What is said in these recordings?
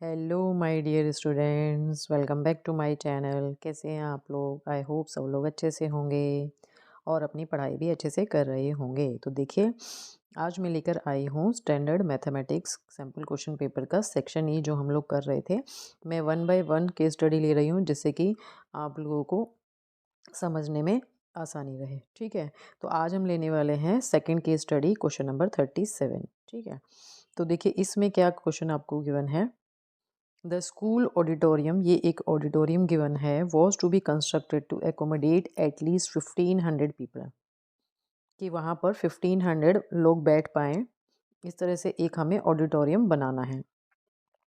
Hello my dear students, welcome back to my channel. कैसे हैं आप लोग? आई होप सब लोग अच्छे से होंगे और अपनी पढ़ाई भी अच्छे से कर रहे होंगे। तो देखिए, आज मैं लेकर आई हूँ standard mathematics sample question paper का सेक्शन ई जो हम लोग कर रहे थे। मैं 1 बाय 1 केस स्टडी ले रही हूँ जिससे कि आप लोगों को समझने में आसानी रहे। ठीक है, तो आज हम लेने वाले हैं second case study question number 37। ठीक है, तो देखिए इसमें क्या क्वेश्चन आपको गिवन है। द स्कूल ऑडिटोरियम, ये एक ऑडिटोरियम गिवन है, was to be constructed to accommodate at least 1500 people, कि वहाँ पर 1500 लोग बैठ पाएँ। इस तरह से एक हमें ऑडिटोरियम बनाना है।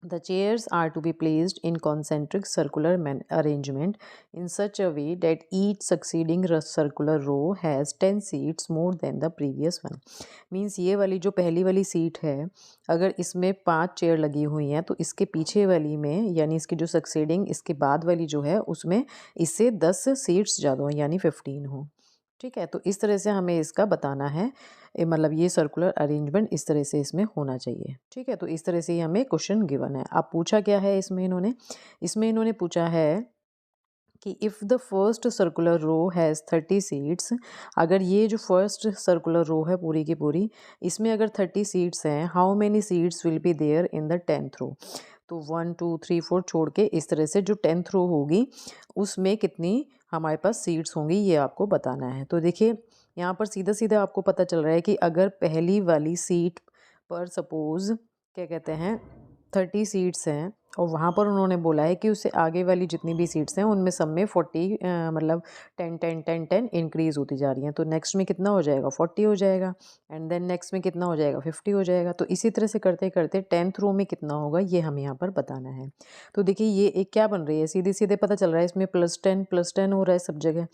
The chairs are to be placed in concentric circular arrangement in such a way that each succeeding circular row has 10 seats more than the previous one. Means ये वाली जो पहली वाली सीट है, अगर इसमें 5 चेयर लगी हुई हैं तो इसके पीछे वाली में यानी इसकी जो सक्सीडिंग इसके बाद वाली जो है उसमें इससे 10 सीट्स ज़्यादा हो यानी 15 हो। ठीक है, तो इस तरह से हमें इसका बताना है। मतलब ये सर्कुलर अरेंजमेंट इस तरह से इसमें होना चाहिए। ठीक है, तो इस तरह से ही हमें क्वेश्चन गिवन है। अब पूछा क्या है इसमें इन्होंने पूछा है कि if the first circular row has 30 seats, अगर ये जो फर्स्ट सर्कुलर रो है पूरी की पूरी, इसमें अगर 30 सीट्स हैं, how many seats will be there in the 10th row. तो 1 2 3 4 छोड़ के इस तरह से जो 10th रो होगी उसमें कितनी हमारे पास सीट्स होंगी ये आपको बताना है। तो देखिए यहाँ पर सीधा सीधा आपको पता चल रहा है कि अगर पहली वाली सीट पर सपोज़ क्या कहते हैं 30 सीट्स हैं और वहाँ पर उन्होंने बोला है कि उससे आगे वाली जितनी भी सीट्स हैं उनमें सब में 40 मतलब 10 10 10 10 इंक्रीज़ होती जा रही हैं। तो नेक्स्ट में कितना हो जाएगा 40 हो जाएगा, एंड देन नेक्स्ट में कितना हो जाएगा 50 हो जाएगा। तो इसी तरह से करते करते 10th रो में कितना होगा ये हमें यहाँ पर बताना है। तो देखिए ये एक क्या बन रही है, सीधे सीधे पता चल रहा है इसमें +10 हो रहा है सब जगह।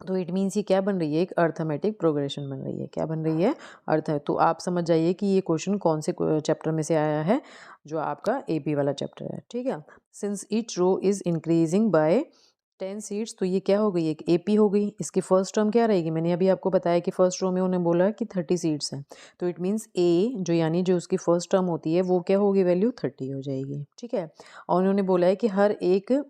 तो इट मीन्स ये क्या बन रही है, एक अर्थमेटिक प्रोग्रेशन बन रही है। क्या बन रही है, अर्थ। तो आप समझ जाइए कि ये क्वेश्चन कौन से चैप्टर में से आया है, जो आपका एपी वाला चैप्टर है। ठीक है, since each row is increasing by 10 seats, तो ये क्या हो गई, एक एपी हो गई। इसकी फर्स्ट टर्म क्या रहेगी, मैंने अभी आपको बताया कि फर्स्ट रो में उन्होंने बोला कि 30 सीट्स हैं। तो इट मीन्स ए जो यानी जो उसकी फर्स्ट टर्म होती है वो क्या होगी, वैल्यू 30 हो जाएगी। ठीक है, और उन्होंने बोला है कि हर एक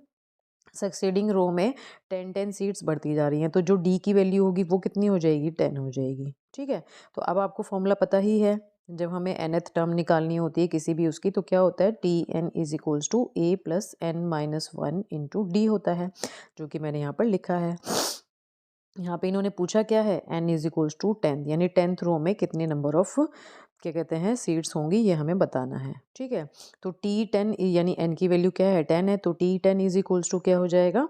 सक्सेडिंग रो में 10 सीट्स बढ़ती जा रही हैं, तो जो डी की वैल्यू होगी वो कितनी हो जाएगी, 10 हो जाएगी। ठीक है, तो अब आपको फॉर्मूला पता ही है, जब हमें nth टर्म निकालनी होती है किसी भी उसकी तो क्या होता है, T N is equals to A plus N minus one into D होता है, जो कि मैंने यहाँ पर लिखा है। यहाँ पे इन्होंने पूछा क्या है, n इज इक्वल्स टू 10 यानी 10th रो में कितने नंबर ऑफ क्या कहते हैं सीट्स होंगी ये हमें बताना है। ठीक है, तो T10 यानी n की वैल्यू क्या है, 10 है, तो T10 इज इक्वल्स टू क्या हो जाएगा,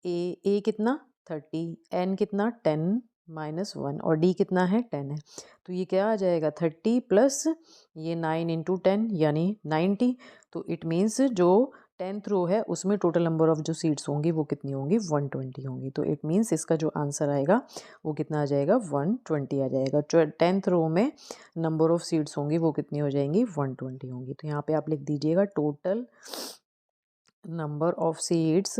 ए कितना 30, n कितना 10 माइनस वन और d कितना है 10 है। तो ये क्या आ जाएगा 30 प्लस ये 9 इंटू 10 यानी 90। तो इट मीन्स जो 10th रो है उसमें टोटल नंबर ऑफ जो सीट्स होंगी वो कितनी होंगी, 120 होंगी। तो इट मीन्स इसका जो आंसर आएगा वो कितना आ जाएगा, 120 आ जाएगा। 10th रो में नंबर ऑफ सीट्स होंगी वो कितनी हो जाएंगी, 120 होंगी। तो यहाँ पे आप लिख दीजिएगा टोटल नंबर ऑफ सीट्स,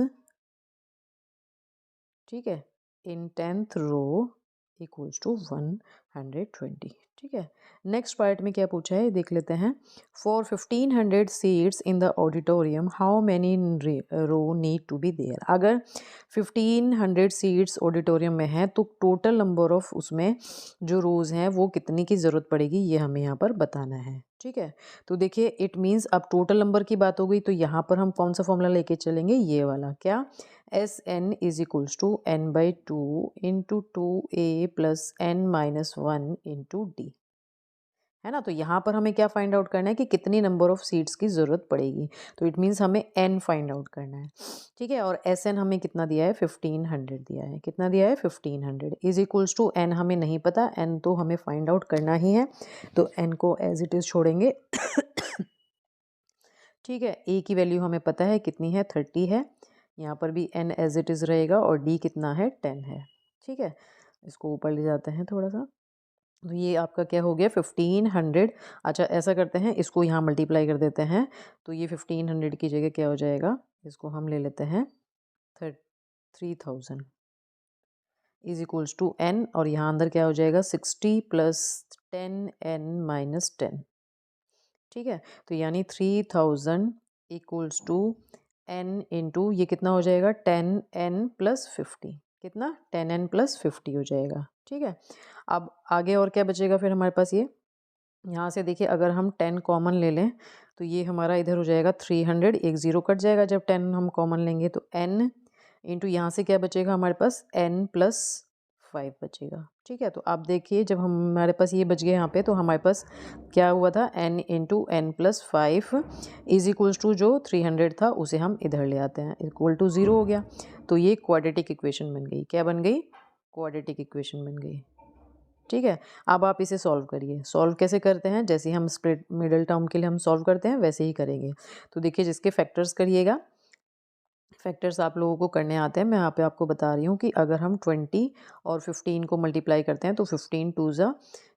ठीक है, इन 10th रो इक्वल्स टू 120। ठीक है, नेक्स्ट पार्ट में क्या पूछा है देख लेते हैं। For 1500 seats in the auditorium how many row need to be there. अगर 1500 सीट्स ऑडिटोरियम में है तो टोटल नंबर ऑफ उसमें जो रोज़ हैं वो कितनी की ज़रूरत पड़ेगी ये हमें यहाँ पर बताना है। ठीक है, तो देखिए इट मीन्स अब टोटल नंबर की बात हो गई तो यहाँ पर हम कौन सा फॉर्मूला लेके चलेंगे, ये वाला, क्या, S N is equals to N by two into two A plus N minus one into D, है ना। तो यहाँ पर हमें क्या फाइंड आउट करना है कि कितनी नंबर ऑफ सीट्स की ज़रूरत पड़ेगी। तो इट मीन्स हमें एन फाइंड आउट करना है। ठीक है, और एस एन हमें कितना दिया है, 1500 दिया है। कितना दिया है, 1500 इज इक्वल्स टू एन हमें नहीं पता, एन तो हमें फाइंड आउट करना ही है, तो एन को एज इट इज़ छोड़ेंगे। ठीक है, ए की वैल्यू हमें पता है कितनी है, 30 है। यहाँ पर भी एन एज इट इज़ रहेगा और डी कितना है, 10 है। ठीक है, इसको ऊपर ले जाते हैं थोड़ा सा, तो ये आपका क्या हो गया 1500। अच्छा ऐसा करते हैं, इसको यहाँ मल्टीप्लाई कर देते हैं, तो ये 1500 की जगह क्या हो जाएगा, इसको हम ले लेते हैं 3000 इज इक्वल्स टू एन, और यहाँ अंदर क्या हो जाएगा 60 प्लस 10 एन माइनस 10। ठीक है। तो यानी 3000 इक्वल्स टू n इंटू ये कितना हो जाएगा 10n+50, कितना 10n+50 हो जाएगा। ठीक है। अब आगे और क्या बचेगा फिर हमारे पास, ये यहाँ से देखिए अगर हम 10 कॉमन ले लें तो ये हमारा इधर हो जाएगा 300, एक ज़ीरो कट जाएगा जब 10 हम कॉमन लेंगे, तो n इंटू यहाँ से क्या बचेगा हमारे पास n+5 बचेगा। ठीक है। तो आप देखिए जब हमारे पास ये बच गया यहाँ पे, तो हमारे पास क्या हुआ था n into n+5 is equals to जो 300 था उसे हम इधर ले आते हैं, इक्वल टू 0 हो गया। तो ये क्वाड्रेटिक इक्वेशन बन गई। क्या बन गई? क्वाड्रेटिक इक्वेशन बन गई। ठीक है। अब आप इसे सॉल्व करिए। सॉल्व कैसे करते हैं? जैसे हम स्प्लिट मिडल टर्म के लिए हम सॉल्व करते हैं वैसे ही करेंगे। तो देखिए जिसके फैक्टर्स करिएगा, फैक्टर्स आप लोगों को करने आते हैं, मैं यहाँ पे आपको बता रही हूँ कि अगर हम 20 और 15 को मल्टीप्लाई करते हैं तो 15 टू ज़ा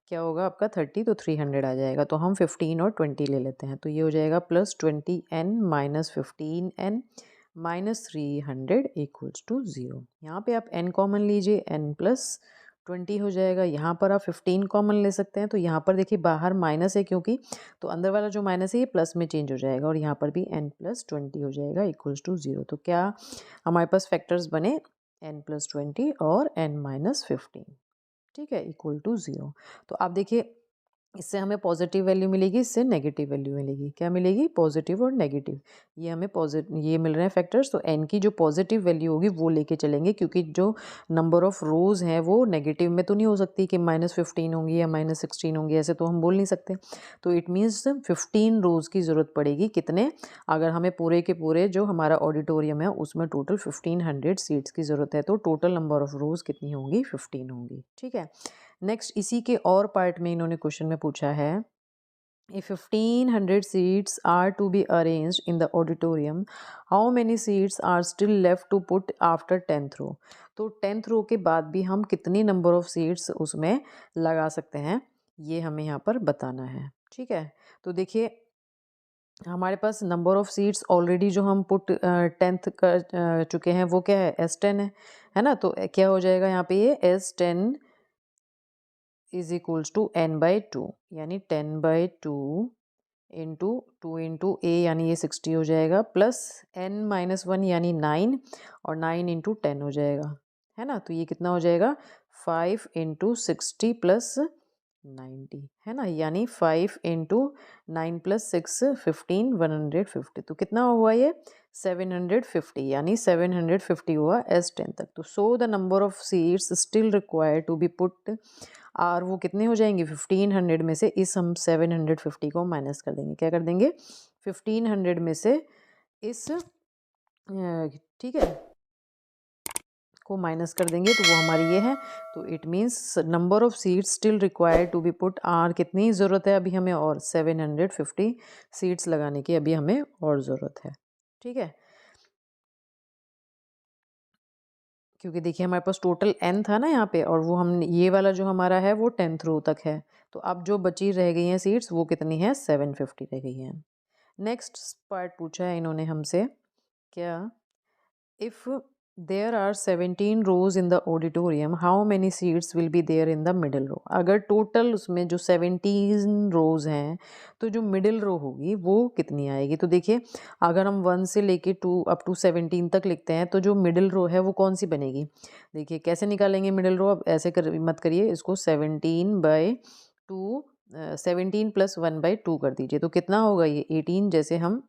क्या होगा आपका 30, तो 300 आ जाएगा। तो हम 15 और 20 ले लेते हैं, तो ये हो जाएगा +20n minus 15n minus 300 equals to 0। यहाँ पे आप n कॉमन लीजिए, n+20 हो जाएगा। यहाँ पर आप 15 कॉमन ले सकते हैं, तो यहाँ पर देखिए बाहर माइनस है क्योंकि, तो अंदर वाला जो माइनस है ये प्लस में चेंज हो जाएगा और यहाँ पर भी n+20 हो जाएगा इक्वल्स टू 0। तो क्या हमारे पास फैक्टर्स बने n+20 और n-15। ठीक है, इक्वल टू 0। तो आप देखिए इससे हमें पॉजिटिव वैल्यू मिलेगी, इससे नेगेटिव वैल्यू मिलेगी। क्या मिलेगी? पॉजिटिव और नेगेटिव। ये हमें ये मिल रहे हैं फैक्टर्स, तो n की जो पॉजिटिव वैल्यू होगी वो लेके चलेंगे, क्योंकि जो नंबर ऑफ रोज़ हैं वो नेगेटिव में तो नहीं हो सकती कि -15 होंगी या -16 होंगी, ऐसे तो हम बोल नहीं सकते। तो इट मीन्स 15 रोज़ की ज़रूरत पड़ेगी। कितने? अगर हमें पूरे के पूरे जो हमारा ऑडिटोरियम है उसमें टोटल 1500 सीट्स की ज़रूरत है, तो टोटल नंबर ऑफ रोज़ कितनी होंगी? 15 होंगी। ठीक है। नेक्स्ट इसी के और पार्ट में इन्होंने क्वेश्चन में पूछा है, if 1500 seats are to be arranged in the auditorium, how many seats are still left to put after 10th row? तो 10th row के बाद भी हम कितनी नंबर ऑफ सीट्स उसमें लगा सकते हैं, ये हमें यहाँ पर बताना है। ठीक है। तो देखिए हमारे पास नंबर ऑफ सीट्स ऑलरेडी जो हम पुट 10th कर चुके हैं वो क्या है? S10 है ना। तो क्या हो जाएगा यहाँ पे, ये S10 is equals to n/2, यानी 10/2 इंटू 2 इंटू ए, यानी ये 60 हो जाएगा, प्लस n-1 यानी 9, और 9 इंटू 10 हो जाएगा, है ना। तो ये कितना हो जाएगा? 5 इंटू 60 प्लस 90, है ना, यानी 5 इंटू 9 प्लस 6 15 150। तो कितना हुआ ये? 750, यानी 750 हुआ S10 तक। तो so the number of seats still required to be put और वो कितने हो जाएंगे? 1500 में से इस हम 750 को माइनस कर देंगे। क्या कर देंगे? 1500 में से इस ठीक है को माइनस कर देंगे, तो वो हमारी ये है। तो it means number of seats still required to be put are, कितनी ज़रूरत है अभी हमें? और 750 सीट्स लगाने की अभी हमें और ज़रूरत है। ठीक है। क्योंकि देखिए हमारे पास टोटल n था ना यहाँ पे, और वो हम ये वाला जो हमारा है वो 10th रो तक है। तो अब जो बची रह गई हैं सीट्स वो कितनी है? 750 रह गई हैं। नेक्स्ट पार्ट पूछा है इन्होंने हमसे, क्या if there are 17 rows in the auditorium, how many seats will be there in the middle row? अगर टोटल उसमें जो 17 रोज हैं तो जो मिडिल रो होगी वो कितनी आएगी? तो देखिए अगर हम 1 से लेके 2 अप टू 17 तक लिखते हैं तो जो मिडिल रो है वो कौन सी बनेगी? देखिए कैसे निकालेंगे मिडिल रो? अब ऐसे कर मत करिए, इसको 17/2 17 + 1/2 कर दीजिए, तो कितना होगा ये? 18। जैसे हम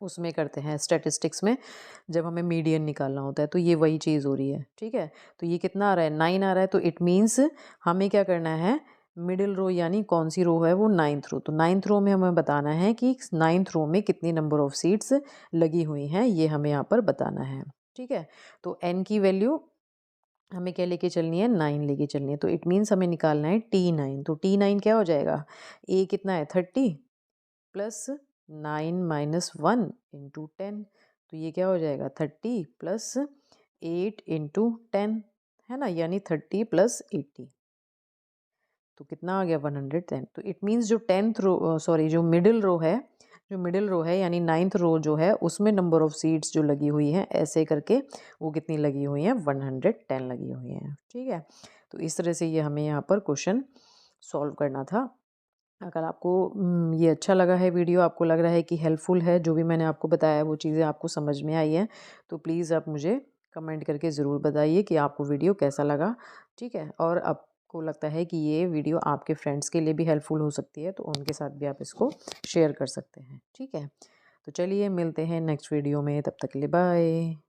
उसमें करते हैं स्टैटिस्टिक्स में जब हमें मीडियन निकालना होता है, तो ये वही चीज़ हो रही है। ठीक है। तो ये कितना आ रहा है? 9 आ रहा है। तो इट मीन्स हमें क्या करना है? मिडिल रो यानी कौन सी रो है? वो 9th रो। तो 9th रो में हमें बताना है कि 9th रो में कितनी नंबर ऑफ सीट्स लगी हुई हैं, ये हमें यहाँ पर बताना है। ठीक है। तो n की वैल्यू हमें क्या लेके चलनी है? 9 लेके चलनी है। तो इट मीन्स हमें निकालना है T9। तो T9 क्या हो जाएगा? a कितना है? 30 प्लस 9 माइनस 1 इंटू 10। तो ये क्या हो जाएगा? 30 प्लस 8 इंटू 10, है ना, यानी 30 प्लस 80। तो कितना आ गया? 110। तो इट मीन्स जो 10th रो सॉरी जो मिडिल रो है, जो मिडिल रो है यानी 9th रो जो है उसमें नंबर ऑफ सीट्स जो लगी हुई हैं ऐसे करके वो कितनी लगी हुई हैं? 110 लगी हुई हैं। ठीक है। तो इस तरह से ये हमें यहाँ पर क्वेश्चन सॉल्व करना था। अगर आपको ये अच्छा लगा है वीडियो, आपको लग रहा है कि हेल्पफुल है, जो भी मैंने आपको बताया वो चीज़ें आपको समझ में आई हैं, तो प्लीज़ आप मुझे कमेंट करके ज़रूर बताइए कि आपको वीडियो कैसा लगा, ठीक है? और आपको लगता है कि ये वीडियो आपके फ्रेंड्स के लिए भी हेल्पफुल हो सकती है, तो उनके साथ भी आप इसको शेयर कर सकते हैं, ठीक है? तो चलिए मिलते हैं नेक्स्ट वीडियो में, तब तक के लिए बाय।